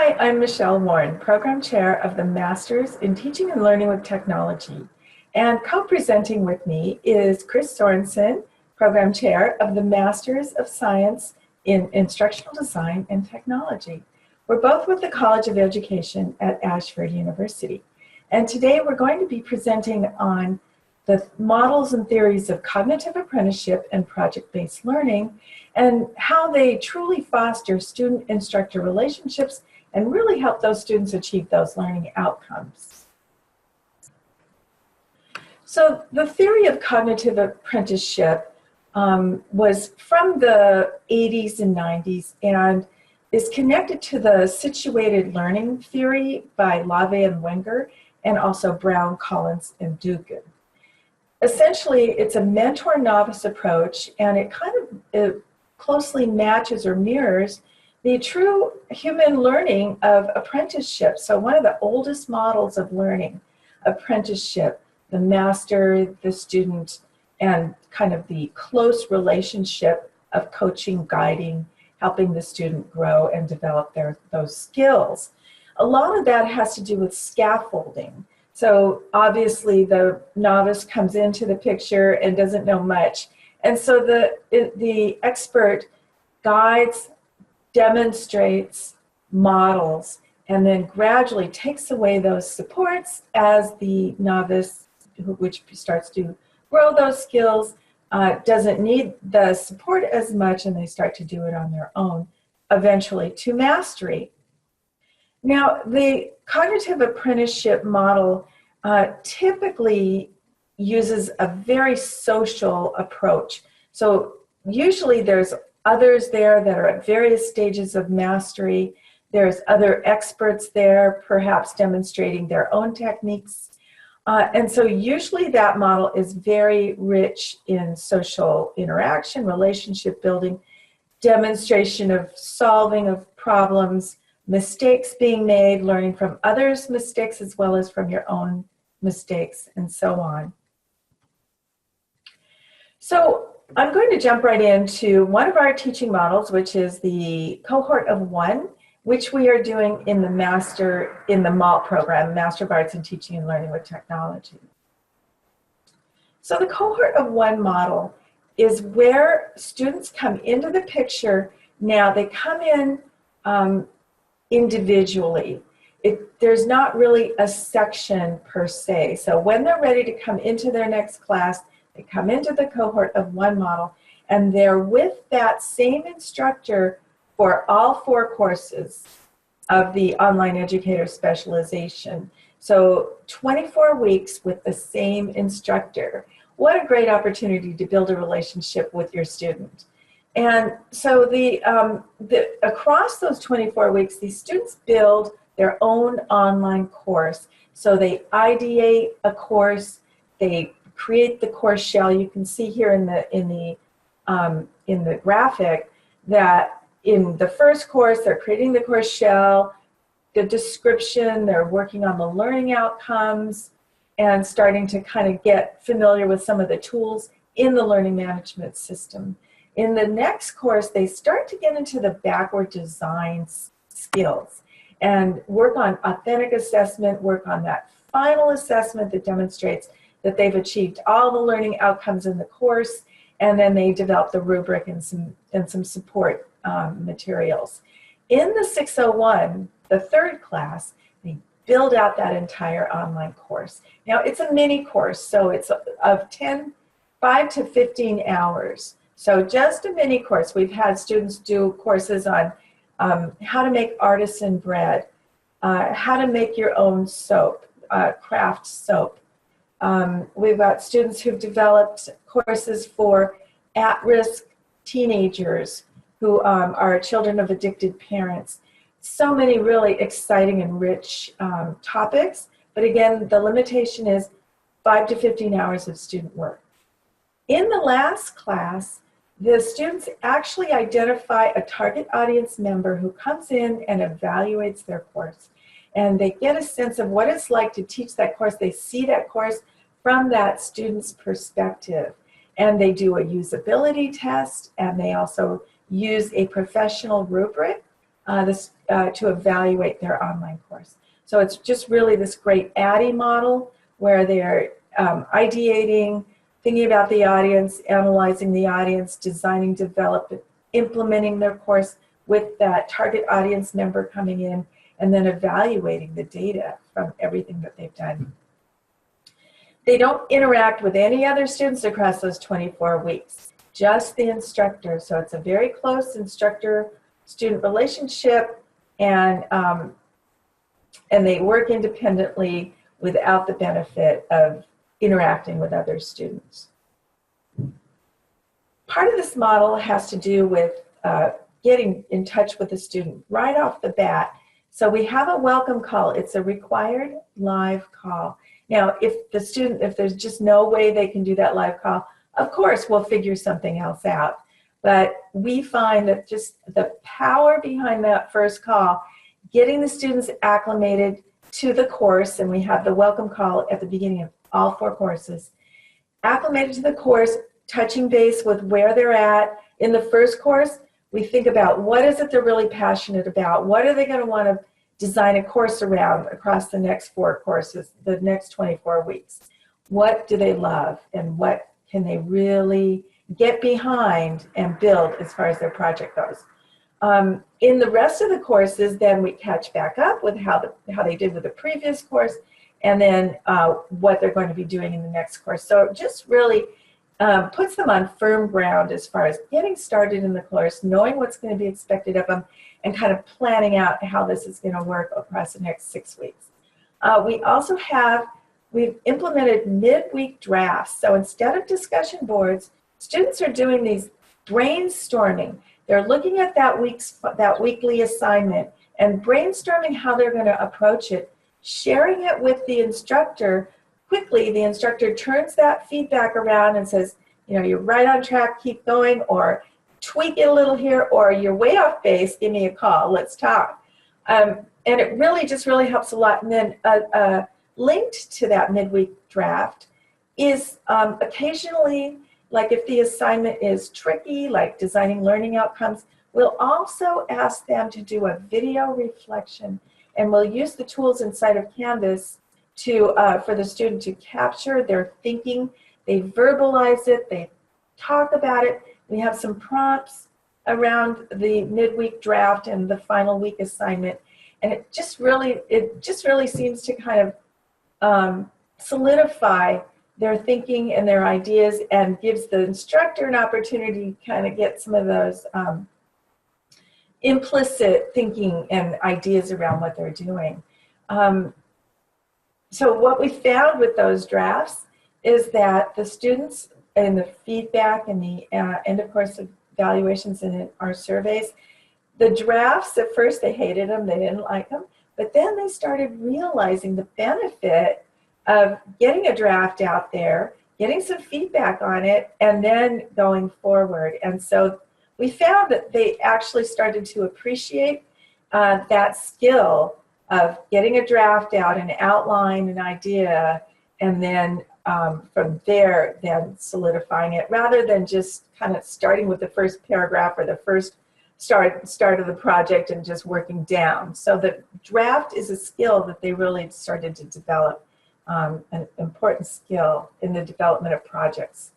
Hi, I'm Michelle Warren, Program Chair of the Masters in Teaching and Learning with Technology. And co-presenting with me is Chris Sorensen, Program Chair of the Masters of Science in Instructional Design and Technology. We're both with the College of Education at Ashford University. And today we're going to be presenting on the models and theories of cognitive apprenticeship and project-based learning and how they truly foster student-instructor relationships and really help those students achieve those learning outcomes. So the theory of cognitive apprenticeship was from the 80s and 90s and is connected to the situated learning theory by Lave and Wenger and also Brown, Collins, and Dugan. Essentially, it's a mentor-novice approach, and it closely matches or mirrors the true human learning of apprenticeship. So one of the oldest models of learning, apprenticeship, the master, the student, and kind of the close relationship of coaching, guiding, helping the student grow and develop those skills. A lot of that has to do with scaffolding. So obviously the novice comes into the picture and doesn't know much. And so the expert guides, demonstrates, models, and then gradually takes away those supports as the novice, which starts to grow those skills, doesn't need the support as much, and they start to do it on their own, eventually to mastery. Now, the cognitive apprenticeship model typically uses a very social approach. So usually there's others there that are at various stages of mastery. There's other experts there, perhaps demonstrating their own techniques. And so usually that model is very rich in social interaction, relationship building, demonstration of solving of problems, mistakes being made, learning from others' mistakes as well as from your own mistakes, and so on. So I'm going to jump right into one of our teaching models, which is the cohort of one, which we are doing in the MALT program, Master of Arts in Teaching and Learning with Technology. So the cohort of one model is where students come into the picture. Now they come in individually. There's not really a section per se. So when they're ready to come into their next class, they come into the cohort of one model, and they're with that same instructor for all 4 courses of the online educator specialization. So 24 weeks with the same instructor. What a great opportunity to build a relationship with your student. And so across those 24 weeks, these students build their own online course. So they ideate a course, they create the course shell. You can see here in the graphic that in the first course, they're creating the course shell, the description, they're working on the learning outcomes, and starting to kind of get familiar with some of the tools in the learning management system. In the next course, they start to get into the backward design skills and work on authentic assessment, work on that final assessment that demonstrates that they've achieved all the learning outcomes in the course, and then they develop the rubric and some support materials. In the 601, the third class, they build out that entire online course. Now it's a mini course, so it's of 5 to 15 hours. So just a mini course. We've had students do courses on how to make artisan bread, how to make your own soap, craft soap. We've got students who've developed courses for at-risk teenagers who are children of addicted parents. So many really exciting and rich topics, but again, the limitation is 5 to 15 hours of student work. In the last class, the students actually identify a target audience member who comes in and evaluates their course. And they get a sense of what it's like to teach that course. They see that course from that student's perspective. And they do a usability test, and they also use a professional rubric to evaluate their online course. So it's just really this great ADDIE model where they're ideating, thinking about the audience, analyzing the audience, designing, developing, implementing their course with that target audience member coming in, and then evaluating the data from everything that they've done. They don't interact with any other students across those 24 weeks, just the instructor. So it's a very close instructor-student relationship, and they work independently without the benefit of interacting with other students. Part of this model has to do with getting in touch with the student right off the bat. So we have a welcome call. It's a required live call. Now, if there's just no way they can do that live call, of course, we'll figure something else out. But we find that just the power behind that first call, getting the students acclimated to the course, and we have the welcome call at the beginning of all 4 courses, acclimated to the course, touching base with where they're at. In the first course, we think about what is it they're really passionate about, what are they going to want to design a course around across the next 4 courses, the next 24 weeks. What do they love, and what can they really get behind and build as far as their project goes. In the rest of the courses, then we catch back up with how they did with the previous course, and then what they're going to be doing in the next course. So it just really puts them on firm ground as far as getting started in the course, knowing what's going to be expected of them, and kind of planning out how this is going to work across the next 6 weeks. We've implemented midweek drafts. So instead of discussion boards, students are doing these brainstorming. They're looking at that weekly assignment and brainstorming how they're going to approach it, sharing it with the instructor. Quickly, the instructor turns that feedback around and says, you're right on track, keep going, or tweak it a little here, or you're way off base, give me a call, let's talk. And it really helps a lot. And then linked to that midweek draft is occasionally, like if the assignment is tricky, like designing learning outcomes, we'll also ask them to do a video reflection, and we'll use the tools inside of Canvas for the student to capture their thinking. They verbalize it, they talk about it. We have some prompts around the midweek draft and the final week assignment, and it just really seems to kind of solidify their thinking and their ideas, and gives the instructor an opportunity to kind of get some of those implicit thinking and ideas around what they're doing. So what we found with those drafts is that the students in the feedback and the end of course evaluations in our surveys, the drafts at first they hated them, they didn't like them, but then they started realizing the benefit of getting a draft out there, getting some feedback on it, and then going forward. And so we found that they actually started to appreciate that skill of getting a draft out, an outline, an idea, and then from there, then solidifying it, rather than just kind of starting with the first paragraph or the first start of the project and just working down. So the draft is a skill that they really started to develop, an important skill in the development of projects.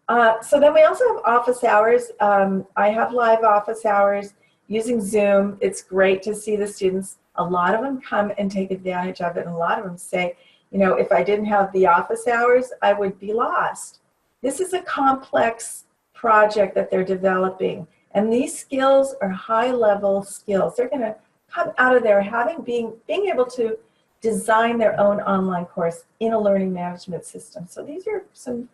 So then we also have office hours. I have live office hours using Zoom. It's great to see the students. A lot of them come and take advantage of it, and a lot of them say, if I didn't have the office hours, I would be lost. This is a complex project that they're developing, and these skills are high-level skills. They're going to come out of there being able to design their own online course in a learning management system. So these are some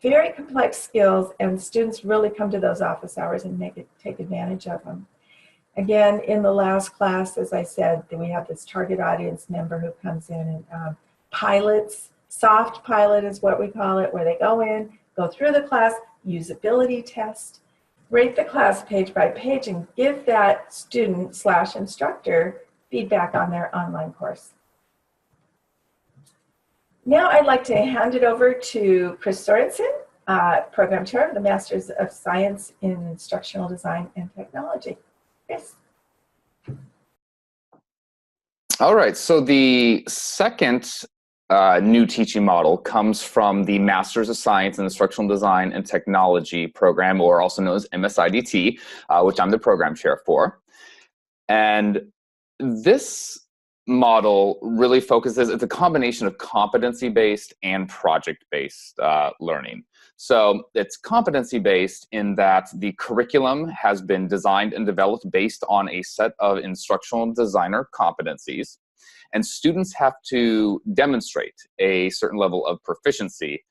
very complex skills, and students really come to those office hours and take advantage of them. Again, in the last class, as I said, we have this target audience member who comes in and pilots. Soft pilot is what we call it, where they go in, go through the class, usability test, rate the class page by page, and give that student/instructor feedback on their online course. Now I'd like to hand it over to Chris Sorensen, Program Chair of the Masters of Science in Instructional Design and Technology. Chris. All right, so the second new teaching model comes from the Masters of Science in Instructional Design and Technology program, or also known as MSIDT, which I'm the program chair for. And this model really focuses, it's a combination of competency-based and project-based learning. So it's competency-based in that the curriculum has been designed and developed based on a set of instructional designer competencies, and students have to demonstrate a certain level of proficiency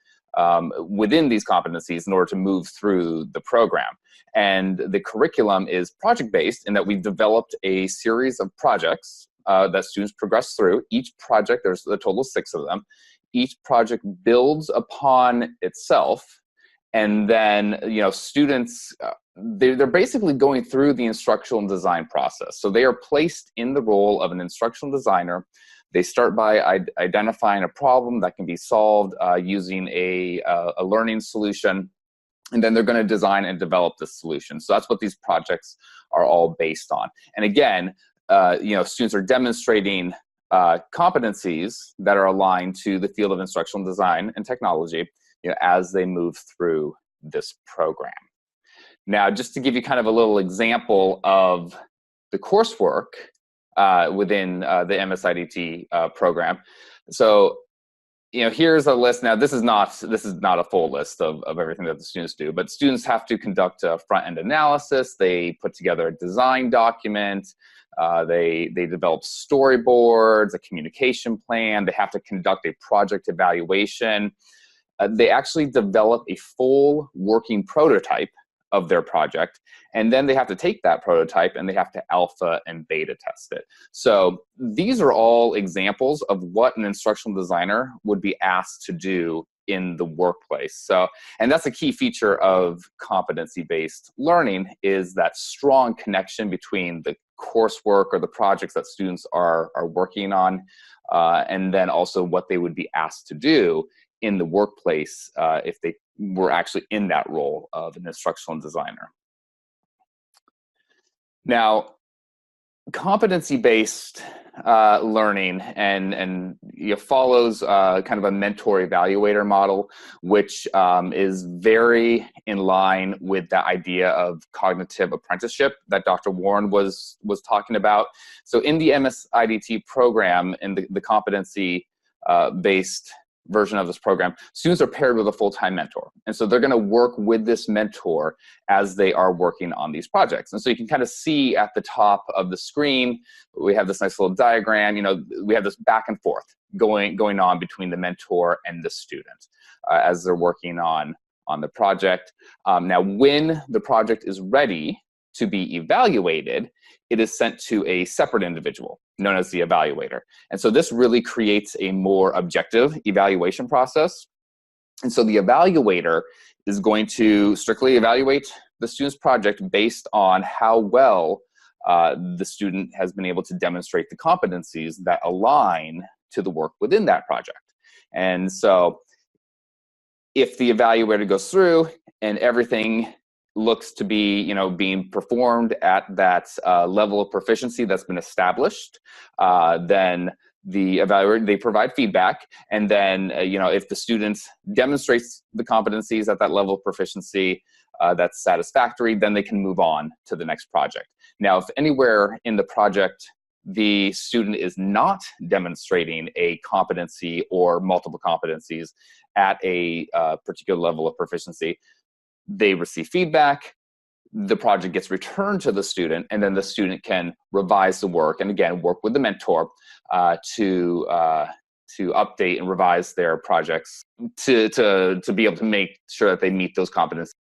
within these competencies in order to move through the program. And the curriculum is project-based in that we've developed a series of projects that students progress through. Each project, there's a total of 6 of them. Each project builds upon itself, and then students, they're basically going through the instructional design process. So they are placed in the role of an instructional designer. They start by identifying a problem that can be solved using a learning solution, and then they're going to design and develop the solution. So that's what these projects are all based on. And again, students are demonstrating competencies that are aligned to the field of instructional design and technology as they move through this program. Now, just to give you kind of a little example of the coursework within the MSIDT program. So, here's a list. Now, this is not a full list of everything that the students do, but students have to conduct a front-end analysis. They put together a design document. They develop storyboards, a communication plan. They have to conduct a project evaluation. They actually develop a full working prototype of their project, and then they have to take that prototype and they have to alpha and beta test it. So these are all examples of what an instructional designer would be asked to do in the workplace. So, and that's a key feature of competency-based learning, is that strong connection between the coursework or the projects that students are working on, and then also what they would be asked to do in the workplace if they were actually in that role of an instructional designer. Now, competency-based learning and follows kind of a mentor evaluator model, which is very in line with the idea of cognitive apprenticeship that Dr. Warren was talking about. So in the MSIDT program, in the competency based version of this program, students are paired with a full-time mentor. And so they're going to work with this mentor as they are working on these projects. And so you can kind of see at the top of the screen, we have this nice little diagram. We have this back and forth going on between the mentor and the student as they're working on the project. Now, when the project is ready to be evaluated, it is sent to a separate individual known as the evaluator. And so this really creates a more objective evaluation process. And so the evaluator is going to strictly evaluate the student's project based on how well the student has been able to demonstrate the competencies that align to the work within that project. And so if the evaluator goes through and everything looks to be, being performed at that level of proficiency that's been established, then the evaluator, they provide feedback. And then, if the student demonstrates the competencies at that level of proficiency that's satisfactory, then they can move on to the next project. Now, if anywhere in the project the student is not demonstrating a competency or multiple competencies at a particular level of proficiency, they receive feedback, the project gets returned to the student, and then the student can revise the work and again work with the mentor to update and revise their projects to be able to make sure that they meet those competencies,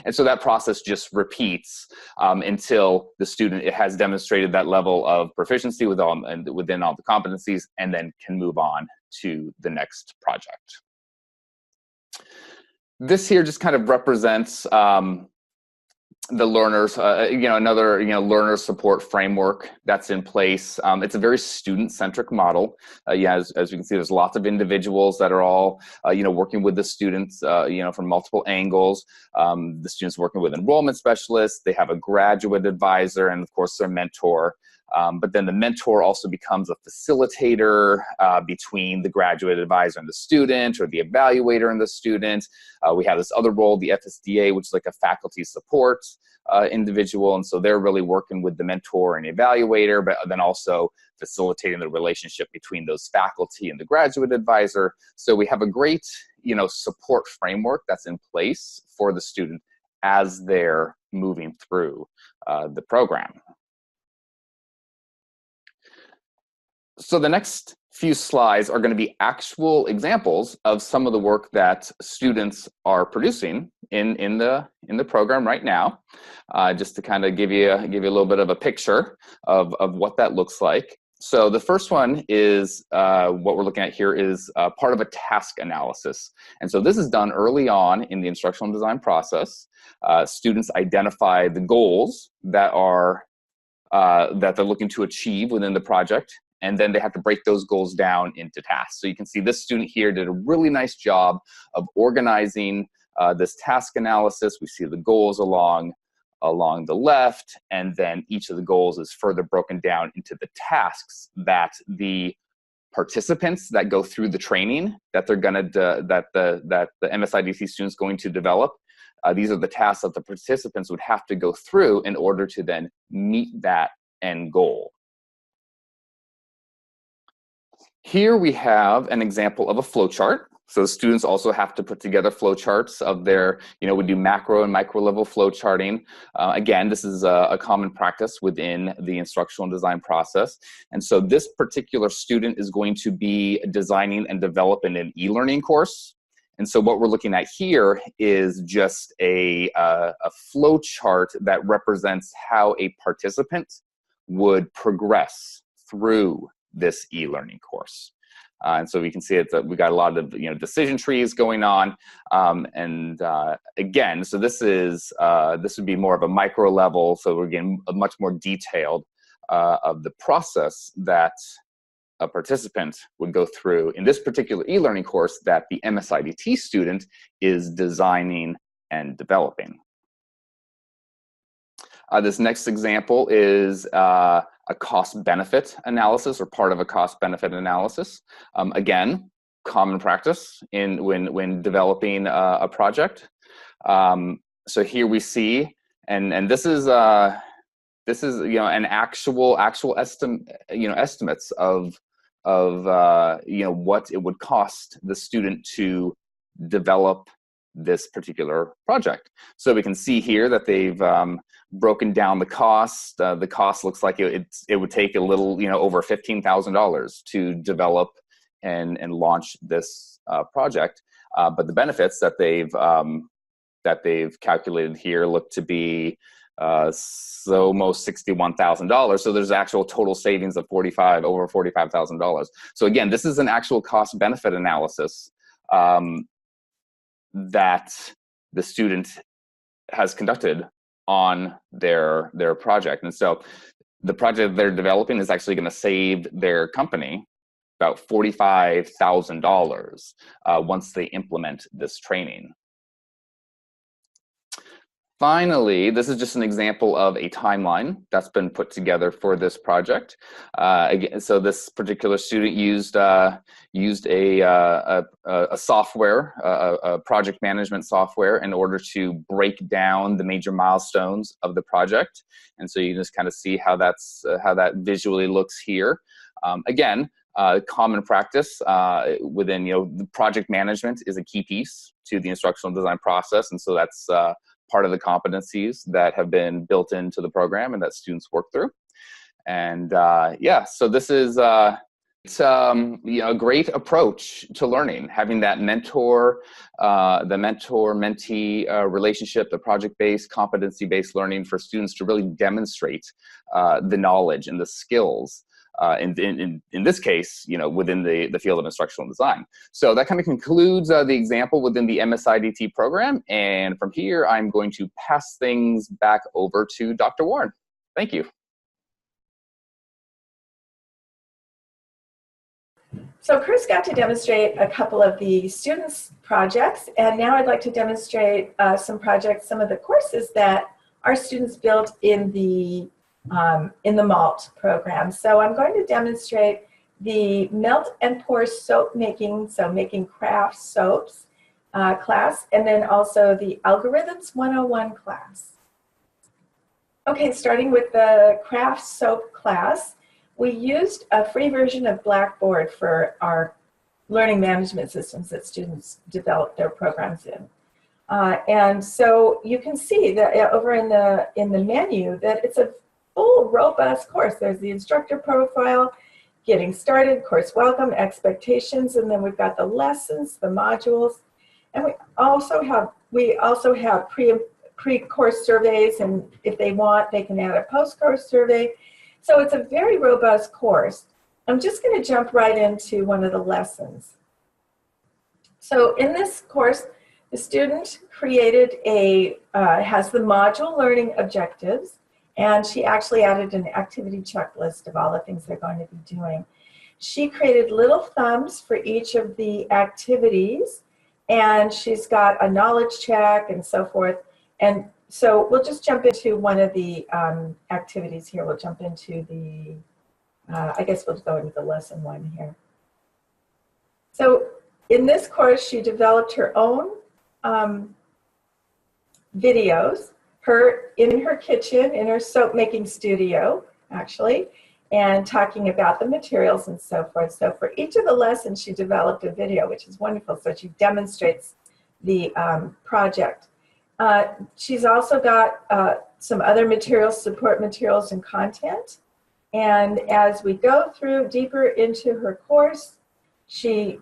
And so that process just repeats until the student has demonstrated that level of proficiency within all the competencies, and then can move on to the next project. This here just kind of represents the learners, another learner support framework that's in place. It's a very student-centric model. As we can see, there's lots of individuals that are all working with the students from multiple angles. The students working with enrollment specialists. They have a graduate advisor, and of course their mentor But then the mentor also becomes a facilitator between the graduate advisor and the student, or the evaluator and the student. We have this other role, the FSDA, which is like a faculty support individual. And so they're really working with the mentor and evaluator, but then also facilitating the relationship between those faculty and the graduate advisor. So we have a great, support framework that's in place for the student as they're moving through the program. So the next few slides are going to be actual examples of some of the work that students are producing in the program right now, just to kind of give you a little bit of a picture of what that looks like. So the first one is what we're looking at here is part of a task analysis. And so this is done early on in the instructional design process. Students identify the goals that they're looking to achieve within the project, and then they have to break those goals down into tasks. So you can see this student here did a really nice job of organizing this task analysis. We see the goals along the left, and then each of the goals is further broken down into the tasks that the participants that go through the training that they're gonna that the MSIDT students going to develop. These are the tasks that the participants would have to go through in order to then meet that end goal. Here we have an example of a flowchart. So the students also have to put together flowcharts of their, we do macro and micro level flowcharting. Again, this is a common practice within the instructional design process. And so this particular student is going to be designing and developing an e-learning course. And so what we're looking at here is just a flowchart that represents how a participant would progress through this e-learning course. And so we can see that we got a lot of decision trees going on, again, so this would be more of a micro level. So we're getting a much more detailed of the process that a participant would go through in this particular e-learning course that the MSIDT student is designing and developing. This next example is a cost-benefit analysis, or part of a cost-benefit analysis. Again, common practice when developing a project. So here we see, and this is an actual estimates of what it would cost the student to develop this particular project. So we can see here that they've broken down the cost. The cost looks like it would take a little, over $15,000 to develop and launch this project. But the benefits that they've calculated here look to be almost $61,000. So there's actual total savings of over $45,000. So again, this is an actual cost benefit analysis that the student has conducted on their project. And so the project they're developing is actually going to save their company about $45,000 once they implement this training. Finally, this is just an example of a timeline that's been put together for this project. Again, so this particular student used a software, a project management software, in order to break down the major milestones of the project. And so you just kind of see how that visually looks here. Again, common practice within the project management is a key piece to the instructional design process, and so that's part of the competencies that have been built into the program and that students work through. And yeah, so this is it's a great approach to learning, having that the mentor-mentee relationship, the project-based, competency-based learning for students to really demonstrate the knowledge and the skills. In this case, within the field of instructional design. So that kind of concludes the example within the MSIDT program. And from here, I'm going to pass things back over to Dr. Warren. Thank you. So Chris got to demonstrate a couple of the students' projects, and now I'd like to demonstrate some of the courses that our students built in the in the MALT program. So I'm going to demonstrate the melt and pour soap making, so making craft soaps class, and then also the Algorithms 101 class. Okay, starting with the craft soap class, we used a free version of Blackboard for our learning management systems that students develop their programs in. And so you can see that over in the menu that it's a full, robust course. There's the instructor profile, getting started, course welcome, expectations, and then we've got the lessons, the modules, and we also have pre-course surveys, and if they want, they can add a post-course survey. So it's a very robust course. I'm just going to jump right into one of the lessons. So in this course, the student created has the module learning objectives, and she actually added an activity checklist of all the things they're going to be doing. She created little thumbs for each of the activities, and she's got a knowledge check and so forth. And so we'll just jump into one of the activities here. We'll jump into the, I guess we'll go into the lesson one here. So in this course, she developed her own videos, in her kitchen, in her soap making studio, actually, and talking about the materials and so forth. So for each of the lessons, she developed a video, which is wonderful. So she demonstrates the project. She's also got some other materials, support materials and content. And as we go through deeper into her course, she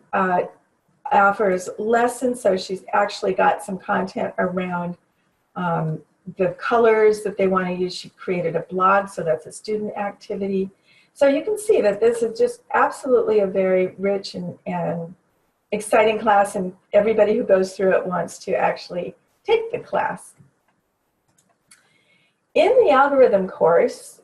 offers lessons. So she's actually got some content around the colors that they want to use. She created a blog, so that's a student activity. So you can see that this is just absolutely a very rich and exciting class, and everybody who goes through it wants to actually take the class. In the algorithm course,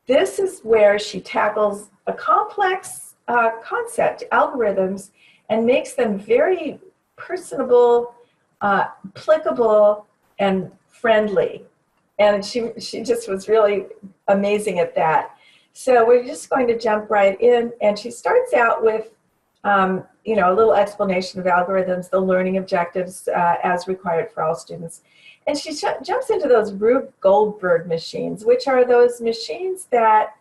this is where she tackles a complex concept, algorithms, and makes them very personable, applicable, and friendly. And she just was really amazing at that. So we're just going to jump right in, and she starts out with you know, a little explanation of algorithms, the learning objectives as required for all students. And she jumps into those Rube Goldberg machines, which are those machines that,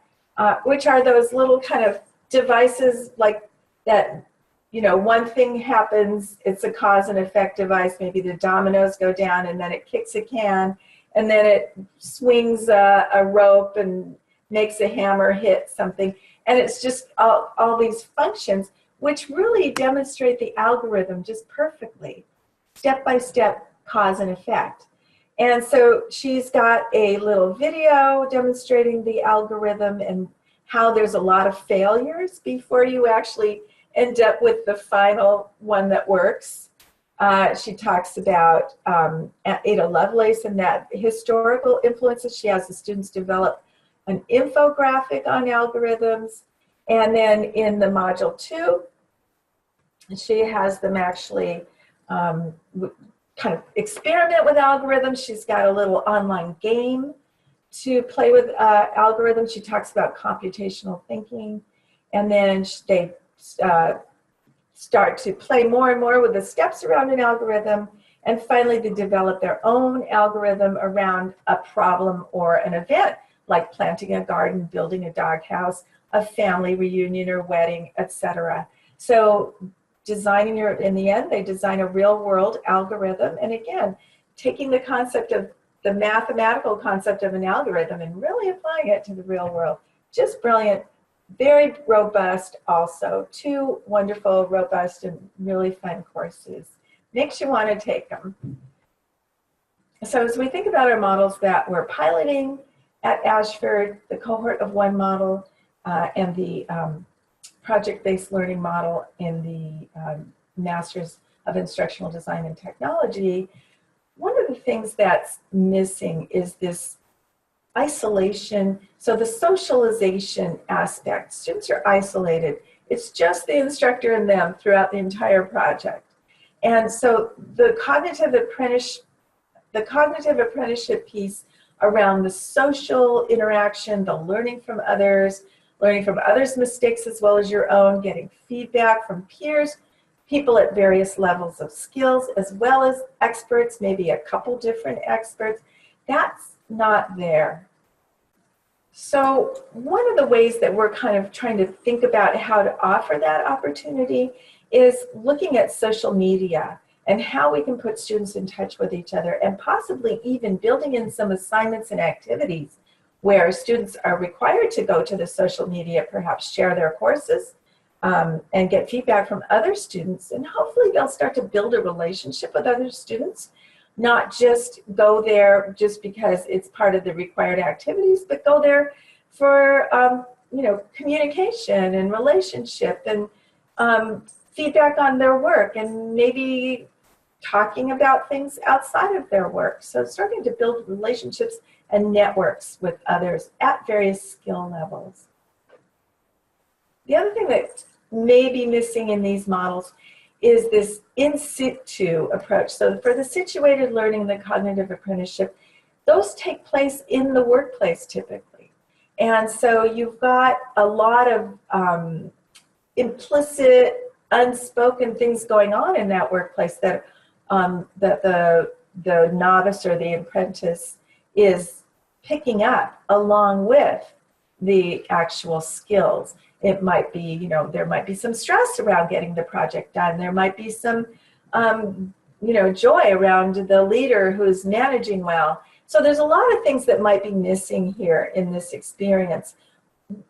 which are those little kind of devices like that, you know, one thing happens, it's a cause and effect device. Maybe the dominoes go down and then it kicks a can, and then it swings a rope and makes a hammer hit something. And it's just all these functions which really demonstrate the algorithm just perfectly, step-by-step cause and effect. And so she's got a little video demonstrating the algorithm and how there's a lot of failures before you actually end up with the final one that works. She talks about Ada Lovelace and that historical influences. She has the students develop an infographic on algorithms. And then in the module 2, she has them actually kind of experiment with algorithms. She's got a little online game to play with algorithms. She talks about computational thinking. And then they start to play more and more with the steps around an algorithm. And finally, they develop their own algorithm around a problem or an event, like planting a garden, building a doghouse, a family reunion or wedding, etc. So designing in the end, they design a real world algorithm. And again, taking the concept of the mathematical concept of an algorithm and really applying it to the real world. Just brilliant, very robust also. 2 wonderful, robust, and really fun courses. Makes you want to take them. So as we think about our models that we're piloting at Ashford, the cohort of 1 model, and the project-based learning model in the Masters of Instructional Design and Technology, one of the things that's missing is this isolation. So the socialization aspect, students are isolated. It's just the instructor and them throughout the entire project. And so the cognitive apprenticeship piece around the social interaction, the learning from others' mistakes as well as your own, getting feedback from peers, people at various levels of skills, as well as experts, maybe a couple different experts. That's not there. So one of the ways that we're kind of trying to think about how to offer that opportunity is looking at social media and how we can put students in touch with each other, and possibly even building in some assignments and activities where students are required to go to the social media, perhaps share their courses, and get feedback from other students, and hopefully they'll start to build a relationship with other students, not just go there just because it's part of the required activities, but go there for communication and relationship and feedback on their work, and maybe talking about things outside of their work. So starting to build relationships and networks with others at various skill levels. The other thing that may be missing in these models is this in situ approach. So for the situated learning, the cognitive apprenticeship, those take place in the workplace typically. And so you've got a lot of implicit, unspoken things going on in that workplace that the novice or the apprentice is picking up along with the actual skills. It might be, there might be some stress around getting the project done. There might be some, joy around the leader who's managing well. So there's a lot of things that might be missing here in this experience.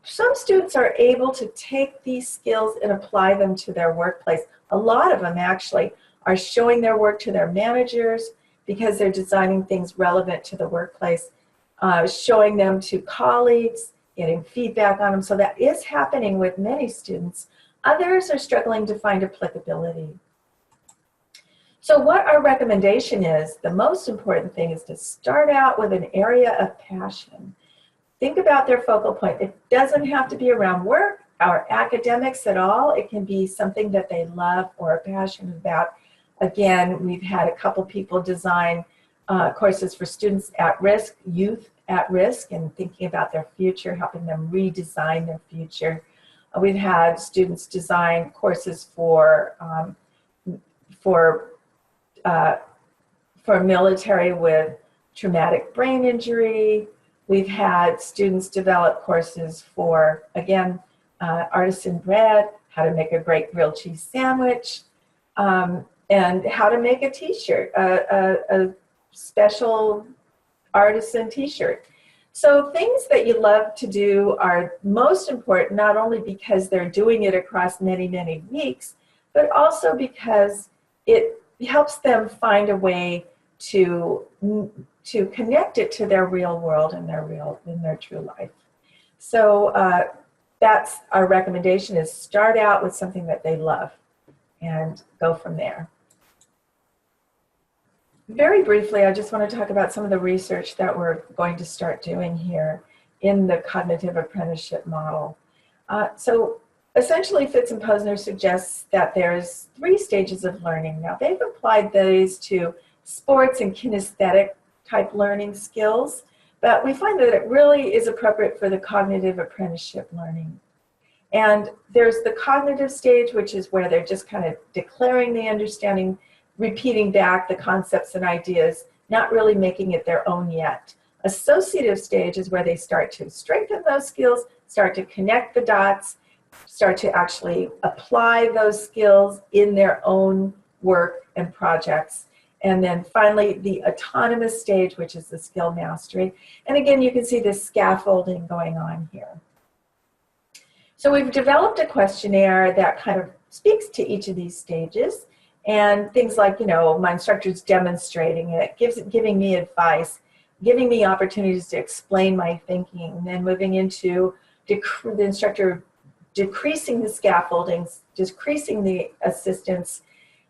Some students are able to take these skills and apply them to their workplace. A lot of them actually are showing their work to their managers because they're designing things relevant to the workplace, showing them to colleagues, getting feedback on them. So that is happening with many students. Others are struggling to find applicability. So what our recommendation is, the most important thing is to start out with an area of passion. Think about their focal point. It doesn't have to be around work or academics at all. It can be something that they love or are passionate about. Again, we've had a couple people design courses for students at risk, youth at risk, and thinking about their future, helping them redesign their future. We've had students design courses for military with traumatic brain injury. We've had students develop courses for, again, artisan bread, how to make a great grilled cheese sandwich, and how to make a t-shirt, a special artisan t-shirt. So things that you love to do are most important, not only because they're doing it across many, many weeks, but also because it helps them find a way to connect it to their real world and their true life. So that's our recommendation, is start out with something that they love and go from there. Very briefly, I just want to talk about some of the research that we're going to start doing here in the cognitive apprenticeship model. So essentially, Fitz and Posner suggests that there's 3 stages of learning. Now, they've applied these to sports and kinesthetic type learning skills, but we find that it really is appropriate for the cognitive apprenticeship learning. And there's the cognitive stage, which is where they're just kind of declaring the understanding, repeating back the concepts and ideas, not really making it their own yet. Associative stage is where they start to strengthen those skills, start to connect the dots, start to actually apply those skills in their own work and projects. And then finally, the autonomous stage, which is the skill mastery. And again, you can see this scaffolding going on here. So we've developed a questionnaire that kind of speaks to each of these stages. And things like, my instructor's demonstrating it, giving me advice, giving me opportunities to explain my thinking, and then moving into the instructor decreasing the scaffoldings, decreasing the assistance,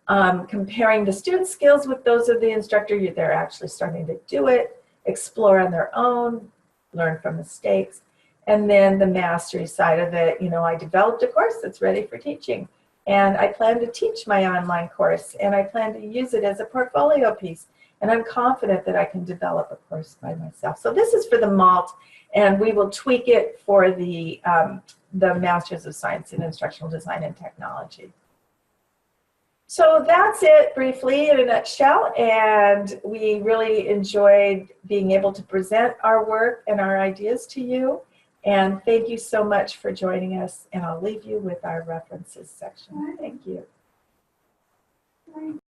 comparing the student skills with those of the instructor. They're actually starting to do it, explore on their own, learn from mistakes. And then the mastery side of it, I developed a course that's ready for teaching. And I plan to teach my online course, and I plan to use it as a portfolio piece. and I'm confident that I can develop a course by myself. So this is for the MALT, and we will tweak it for the Masters of Science in Instructional Design and Technology. So that's it briefly in a nutshell, and we really enjoyed being able to present our work and our ideas to you. And thank you so much for joining us, and I'll leave you with our references section. Thank you.